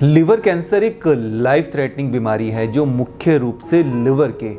Liver cancer एक life threatening बीमारी है जो मुख्य रूप से लिवर के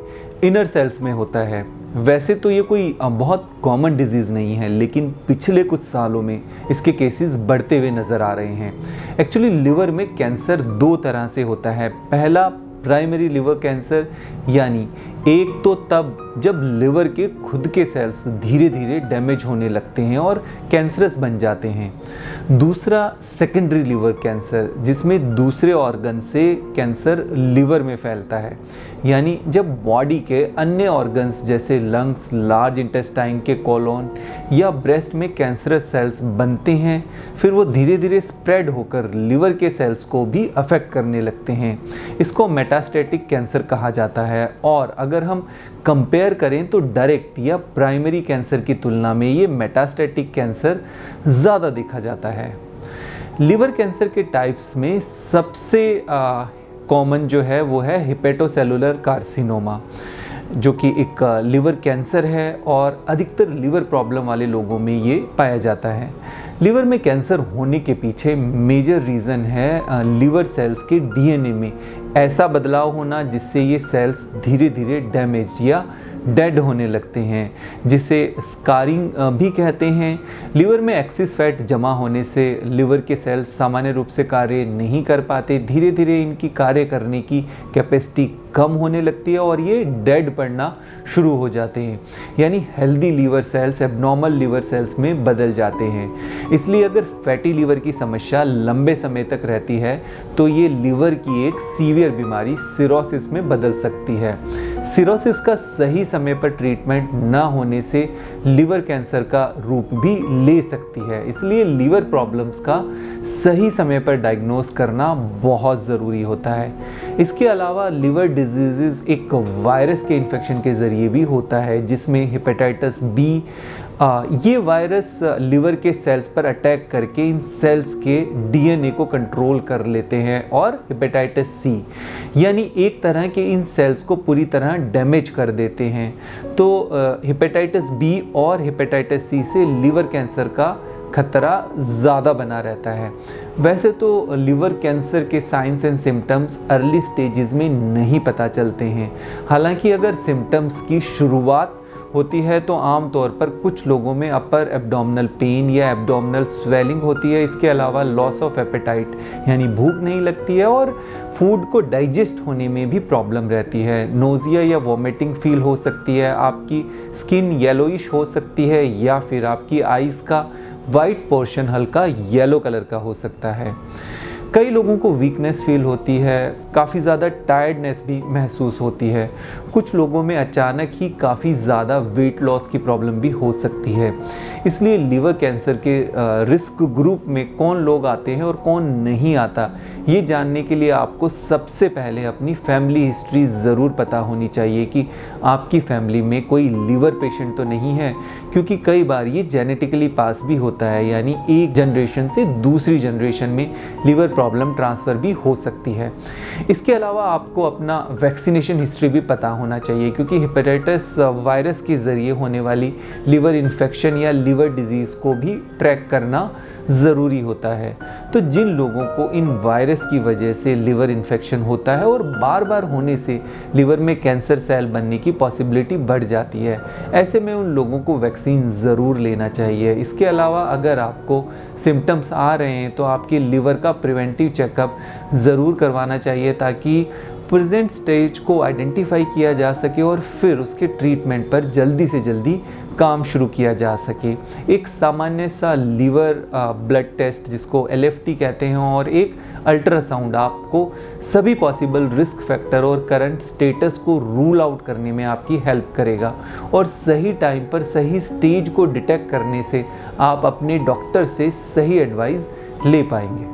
इनर सेल्स में होता है। वैसे तो ये कोई बहुत कॉमन डिजीज़ नहीं है, लेकिन पिछले कुछ सालों में इसके केसेस बढ़ते हुए नज़र आ रहे हैं। एक्चुअली लिवर में कैंसर दो तरह से होता है। पहला प्राइमरी लिवर कैंसर, यानी एक तो तब जब लिवर के खुद के सेल्स धीरे धीरे डैमेज होने लगते हैं और कैंसरस बन जाते हैं। दूसरा सेकेंडरी लिवर कैंसर, जिसमें दूसरे ऑर्गन से कैंसर लिवर में फैलता है, यानी जब बॉडी के अन्य ऑर्गन्स जैसे लंग्स, लार्ज इंटेस्टाइन के कोलोन या ब्रेस्ट में कैंसरस सेल्स बनते हैं, फिर वो धीरे धीरे स्प्रेड होकर लिवर के सेल्स को भी अफेक्ट करने लगते हैं। इसको मेटास्टेटिक कैंसर कहा जाता है। और अगर हम कंपेयर करें तो डायरेक्ट या प्राइमरी कैंसर की तुलना में ये मेटास्टेटिक कैंसर ज़्यादा देखा जाता है। लिवर कैंसर के टाइप्स में सबसे कॉमन जो है वो है हेपेटोसेलुलर कार्सिनोमा, जो कि एक लिवर कैंसर है और अधिकतर लिवर प्रॉब्लम वाले लोगों में ये पाया जाता है। लिवर में कैंसर होने के पीछे मेजर रीज़न है लिवर सेल्स के डीएनए में ऐसा बदलाव होना जिससे ये सेल्स धीरे धीरे डैमेज या डेड होने लगते हैं, जिसे स्कारिंग भी कहते हैं। लिवर में एक्सिस फैट जमा होने से लिवर के सेल्स सामान्य रूप से कार्य नहीं कर पाते, धीरे धीरे इनकी कार्य करने की कैपेसिटी कम होने लगती है और ये डेड पड़ना शुरू हो जाते हैं, यानी healthy liver cells abnormal liver cells में बदल जाते हैं। इसलिए अगर फैटी लिवर की समस्या लंबे समय तक रहती है तो ये लिवर की एक सीवियर बीमारी सिरोसिस में बदल सकती है। सिरोसिस का सही समय पर ट्रीटमेंट न होने से लिवर कैंसर का रूप भी ले सकती है। इसलिए लिवर प्रॉब्लम्स का सही समय पर डायग्नोस करना बहुत ज़रूरी होता है। इसके अलावा लिवर डिजीज़ एक वायरस के इन्फेक्शन के ज़रिए भी होता है, जिसमें हेपेटाइटिस बी, ये वायरस लिवर के सेल्स पर अटैक करके इन सेल्स के डीएनए को कंट्रोल कर लेते हैं, और हेपेटाइटिस सी यानी एक तरह के इन सेल्स को पूरी तरह डैमेज कर देते हैं। तो हेपेटाइटिस बी और हेपेटाइटिस सी से लिवर कैंसर का खतरा ज़्यादा बना रहता है। वैसे तो लिवर कैंसर के science and symptoms early stages में नहीं पता चलते हैं। हालांकि अगर सिम्टम्स की शुरुआत होती है तो आम तौर पर कुछ लोगों में अपर एब्डोमिनल पेन या एब्डोमिनल स्वेलिंग होती है। इसके अलावा लॉस ऑफ एपेटाइट यानी भूख नहीं लगती है और फूड को डाइजेस्ट होने में भी प्रॉब्लम रहती है। नोजिया या वॉमिटिंग फील हो सकती है, आपकी स्किन येलोइश हो सकती है, या फिर आपकी आइज़ का वाइट पोर्शन हल्का येलो कलर का हो सकता है। कई लोगों को वीकनेस फील होती है, काफ़ी ज़्यादा टायर्डनेस भी महसूस होती है। कुछ लोगों में अचानक ही काफ़ी ज़्यादा वेट लॉस की प्रॉब्लम भी हो सकती है। इसलिए लिवर कैंसर के रिस्क ग्रुप में कौन लोग आते हैं और कौन नहीं आता, ये जानने के लिए आपको सबसे पहले अपनी फैमिली हिस्ट्री ज़रूर पता होनी चाहिए कि आपकी फैमिली में कोई लिवर पेशेंट तो नहीं है, क्योंकि कई बार ये जेनेटिकली पास भी होता है, यानी एक जनरेशन से दूसरी जनरेशन में लिवर प्रॉब्लम ट्रांसफ़र भी हो सकती है। इसके अलावा आपको अपना वैक्सीनेशन हिस्ट्री भी पता होना चाहिए, क्योंकि हेपेटाइटिस वायरस के ज़रिए होने वाली लिवर इन्फेक्शन या लिवर डिजीज़ को भी ट्रैक करना ज़रूरी होता है। तो जिन लोगों को इन वायरस की वजह से लिवर इन्फेक्शन होता है और बार बार होने से लिवर में कैंसर सेल बनने की पॉसिबिलिटी बढ़ जाती है, ऐसे में उन लोगों को वैक्सीन ज़रूर लेना चाहिए। इसके अलावा अगर आपको सिम्टम्स आ रहे हैं तो आपके लिवर का प्रिवेंटिव चेकअप ज़रूर करवाना चाहिए, ताकि प्रेजेंट स्टेज को आइडेंटिफाई किया जा सके और फिर उसके ट्रीटमेंट पर जल्दी से जल्दी काम शुरू किया जा सके। एक सामान्य सा लिवर ब्लड टेस्ट, जिसको LFT कहते हैं, और एक अल्ट्रासाउंड आपको सभी पॉसिबल रिस्क फैक्टर और करंट स्टेटस को रूल आउट करने में आपकी हेल्प करेगा। और सही टाइम पर सही स्टेज को डिटेक्ट करने से आप अपने डॉक्टर से सही एडवाइस ले पाएंगे।